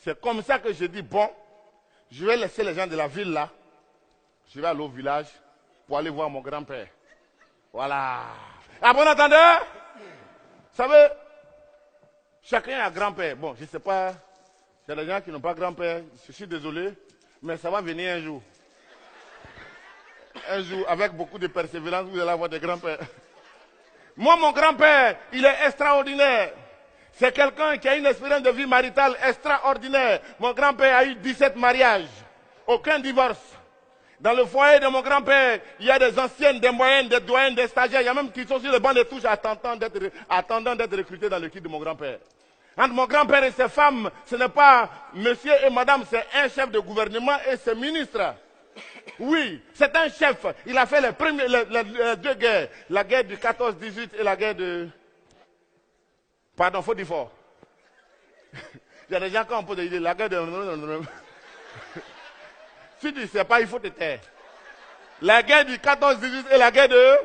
C'est comme ça que je dis, bon, je vais laisser les gens de la ville là. Je vais aller au village pour aller voir mon grand-père. Voilà. À bon entendeur, vous savez, chacun a un grand-père. Bon, je ne sais pas, il y a des gens qui n'ont pas grand-père, je suis désolé, mais ça va venir un jour. Un jour, avec beaucoup de persévérance, vous allez avoir des grands-pères. Moi, mon grand-père, il est extraordinaire. C'est quelqu'un qui a une expérience de vie maritale extraordinaire. Mon grand-père a eu 17 mariages, aucun divorce. Dans le foyer de mon grand-père, il y a des anciennes, des moyennes, des doyennes, des stagiaires. Il y a même qui sont sur le banc de touche attendant d'être recrutés dans l'équipe de mon grand-père. Entre mon grand-père et ses femmes, ce n'est pas monsieur et madame, c'est un chef de gouvernement et ses ministres. Oui, c'est un chef. Il a fait les deux guerres. La guerre du 14-18 et la guerre de... Pardon, faut dire fort. Il y a des gens quand on peut dire la guerre de... Si tu ne sais pas, il faut te taire. La guerre du 14-18 et la guerre de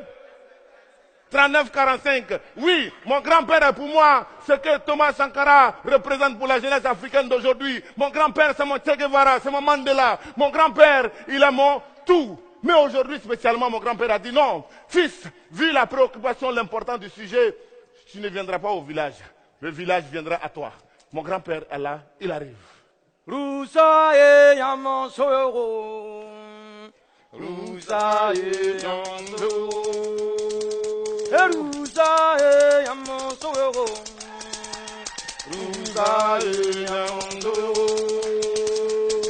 39-45. Oui, mon grand-père est pour moi ce que Thomas Sankara représente pour la jeunesse africaine d'aujourd'hui. Mon grand-père, c'est mon Che Guevara, c'est mon Mandela. Mon grand-père, il est mon tout. Mais aujourd'hui, spécialement, mon grand-père a dit non. Fils, vu la préoccupation, l'importance du sujet, tu ne viendras pas au village. Le village viendra à toi. Mon grand-père est là, il arrive. Rusa e yaman soyoro, Rusa e yando, Rusa e yaman soyoro, Rusa e yando,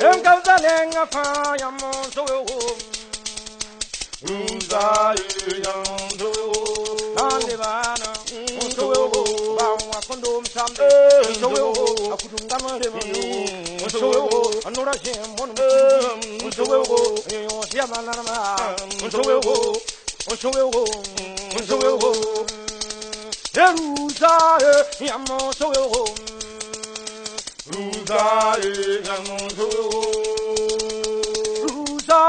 Enkauza lenga fa yaman soyoro, Rusa e yando, Nandevana, soyoro, bawa kondom samde, soyoro, akudungama remo. Musowewo, anuraje monu, musowewo, yamanama, musowewo, musowewo, musowewo, Ruza yamo sowewo, Ruza yamo sowewo, Ruza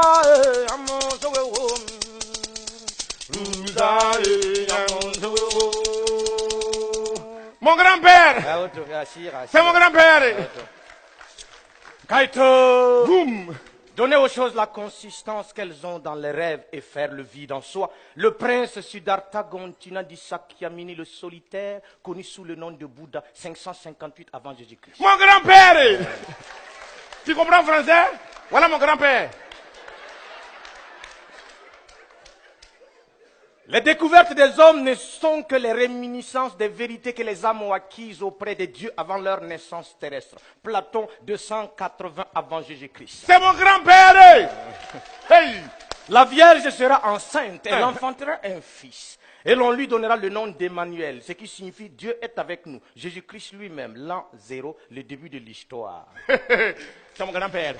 yamo sowewo, Ruza yamo sowewo. Mon grand-père, c'est mon grand-père. Kaito, Boum. Donner aux choses la consistance qu'elles ont dans les rêves et faire le vide en soi. Le prince Siddhartha Gautama dit Sakyamuni le solitaire, connu sous le nom de Bouddha, 558 avant Jésus-Christ. Mon grand-père. Tu comprends français? Voilà mon grand-père. Les découvertes des hommes ne sont que les réminiscences des vérités que les âmes ont acquises auprès de Dieu avant leur naissance terrestre. Platon, 280 avant Jésus-Christ. C'est mon grand-père. Hey. La Vierge sera enceinte, elle enfantera un fils. Et l'on lui donnera le nom d'Emmanuel, ce qui signifie Dieu est avec nous. Jésus-Christ lui-même, l'an 0, le début de l'histoire. C'est mon grand-père.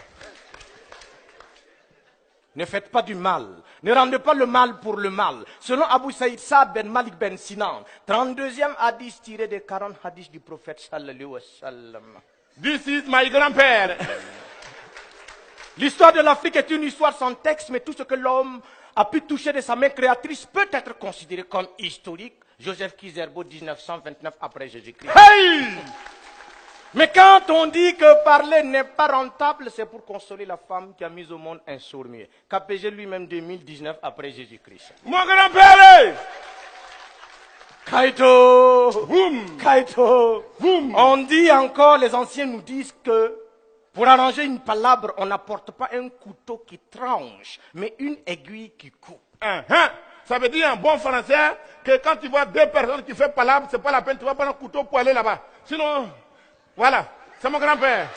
Ne faites pas du mal. Ne rendez pas le mal pour le mal. Selon Abu Saïd Saad ben Malik ben Sinan, 32e hadith tiré des 40 hadiths du prophète sallallahu alayhi wa sallam. This is my grand-père. L'histoire de l'Afrique est une histoire sans texte, mais tout ce que l'homme a pu toucher de sa main créatrice peut être considéré comme historique. Joseph Kizerbo, 1929 après Jésus-Christ. Hey! Mais quand on dit que parler n'est pas rentable, c'est pour consoler la femme qui a mis au monde un sourd-muet. KPG lui-même 2019 après Jésus-Christ. Mon grand-père! Kaito! Boum! Kaito! Boum! On dit encore, les anciens nous disent que pour arranger une palabre, on n'apporte pas un couteau qui tranche, mais une aiguille qui coupe. Ça veut dire en bon français que quand tu vois deux personnes qui font palabre, c'est pas la peine, tu vas prendre un couteau pour aller là-bas. Sinon, voilà, c'est mon grand-père.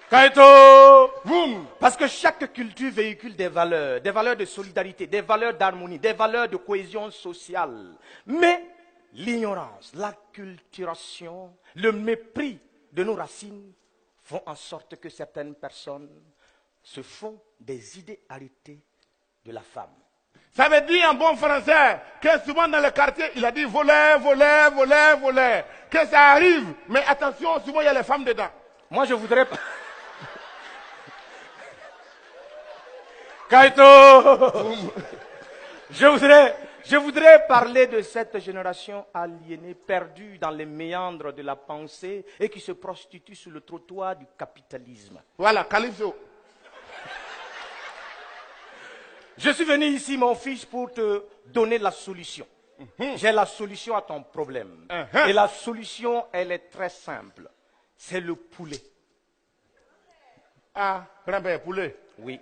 Kaito! Boum! Parce que chaque culture véhicule des valeurs de solidarité, des valeurs d'harmonie, des valeurs de cohésion sociale. Mais l'ignorance, l'acculturation, le mépris de nos racines font en sorte que certaines personnes se font des idéalités de la femme. Ça veut dire en bon français que souvent dans le quartier, il a dit voler, voler, voler, voler. Que ça arrive, mais attention, souvent il y a les femmes dedans. Moi je voudrais pas... Kaito, je Je voudrais parler de cette génération aliénée, perdue dans les méandres de la pensée et qui se prostitue sur le trottoir du capitalisme. Voilà, Calypso. Je suis venu ici, mon fils, pour te donner la solution. J'ai la solution à ton problème. Et la solution, elle est très simple. C'est le poulet. Ah, grand-père, poulet. Oui.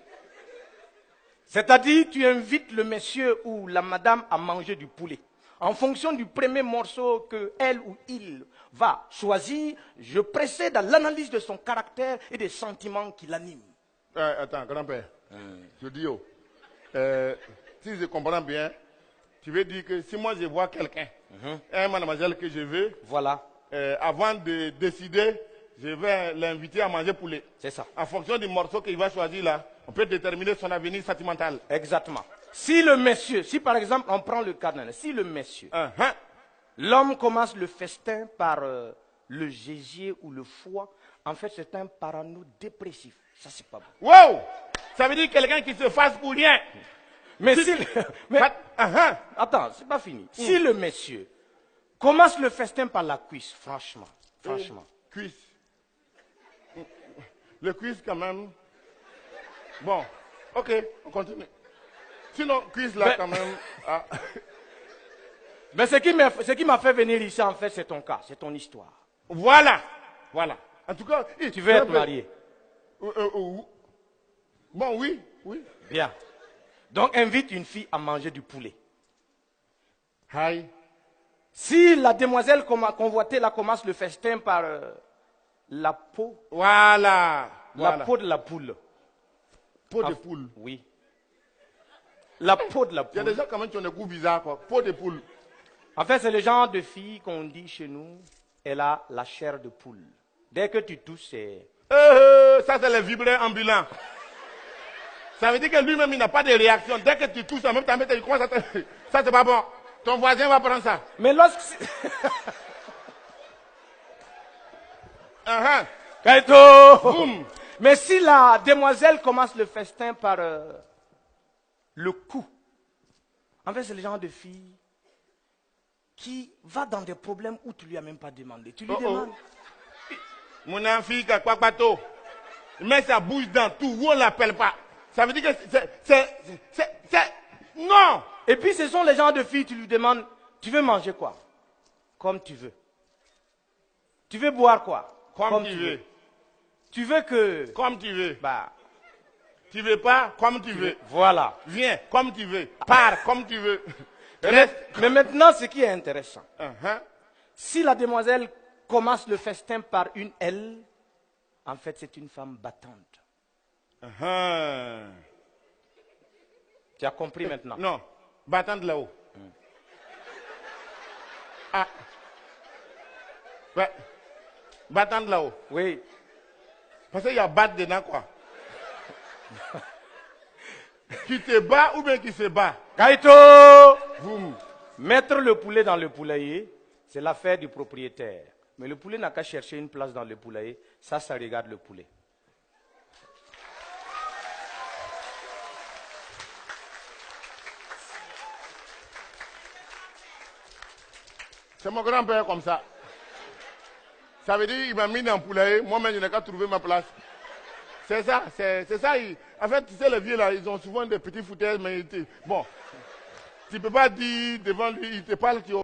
C'est-à-dire, tu invites le monsieur ou la madame à manger du poulet. En fonction du premier morceau que elle ou il va choisir, je précède à l'analyse de son caractère et des sentiments qui l'animent. Attends, grand-père. Je dis, si je comprends bien, tu veux dire que si moi je vois quelqu'un, un mademoiselle que je veux, Voilà, avant de décider, je vais l'inviter à manger poulet. c'est ça. En fonction du morceau qu'il va choisir là, on peut déterminer son avenir sentimental. Exactement. Si le monsieur, si par exemple on prend le cas d'un, si le monsieur, l'homme commence le festin par le gésier ou le foie, en fait c'est un parano dépressif. Ça c'est pas bon. Wow! Ça veut dire quelqu'un qui se fasse pour rien. Mais si, mais, Uh-huh. attends, c'est pas fini. Si le monsieur commence le festin par la cuisse, franchement. Cuisse. Le cuisse quand même. Bon, ok, on continue. Sinon, cuisse là Mais- quand même. Ah. Mais ce qui m'a fait venir ici, en fait, c'est ton cas, c'est ton histoire. Voilà, voilà. En tout cas, Tu veux être marié. Bon, oui. Bien. Donc, invite une fille à manger du poulet. Hi. Si la demoiselle convoitée là commence le festin par la peau, Voilà. la peau de la poule. Peau de poule. Oui. La peau de la Il y a poule. des gens quand même qui ont des goûts bizarres, quoi. Peau de poule. En fait, c'est le genre de fille qu'on dit chez nous, elle a la chair de poule. Dès que tu touches, c'est... Ça, c'est les vibrés ambulants. Ça veut dire que lui-même, il n'a pas de réaction. Dès que tu touches, en même temps, il commence à te... Ça, c'est pas bon. Ton voisin va prendre ça. Mais lorsque... Kaito! Boum. Mais si la demoiselle commence le festin par le cou, en fait, c'est le genre de fille qui va dans des problèmes où tu lui as même pas demandé. Tu lui demandes. Mon enfant, quoi, bateau. Il met sa bouche dans tout, où on ne l'appelle pas. Ça veut dire que c'est... Non! Et puis, ce sont les genres de filles, tu lui demandes, tu veux manger quoi? Comme tu veux. Tu veux boire quoi? Comme tu veux. Tu veux que... Comme tu veux. Bah, Tu veux pas, comme tu veux. voilà. Viens, comme tu veux. Pars, comme tu veux. Mais, Reste. mais maintenant, ce qui est intéressant, Uh-huh. si la demoiselle commence le festin par une L, en fait, c'est une femme battante. Uh-huh. Tu as compris maintenant? Non, battant de là-haut. Ah. Ouais. Battant de là-haut. Oui. Parce qu'il y a battre dedans, quoi. Qui te bat ou bien qui se bat. Kaito! Boum. Mettre le poulet dans le poulailler, c'est l'affaire du propriétaire. Mais le poulet n'a qu'à chercher une place dans le poulailler. Ça regarde le poulet. C'est mon grand-père comme ça. Ça veut dire qu'il m'a mis dans le poulailler, moi-même je n'ai qu'à trouver ma place. C'est ça, c'est ça. En fait, tu sais, les vieux là, ils ont souvent des petits foutaises, mais bon, tu ne peux pas dire devant lui, il te parle,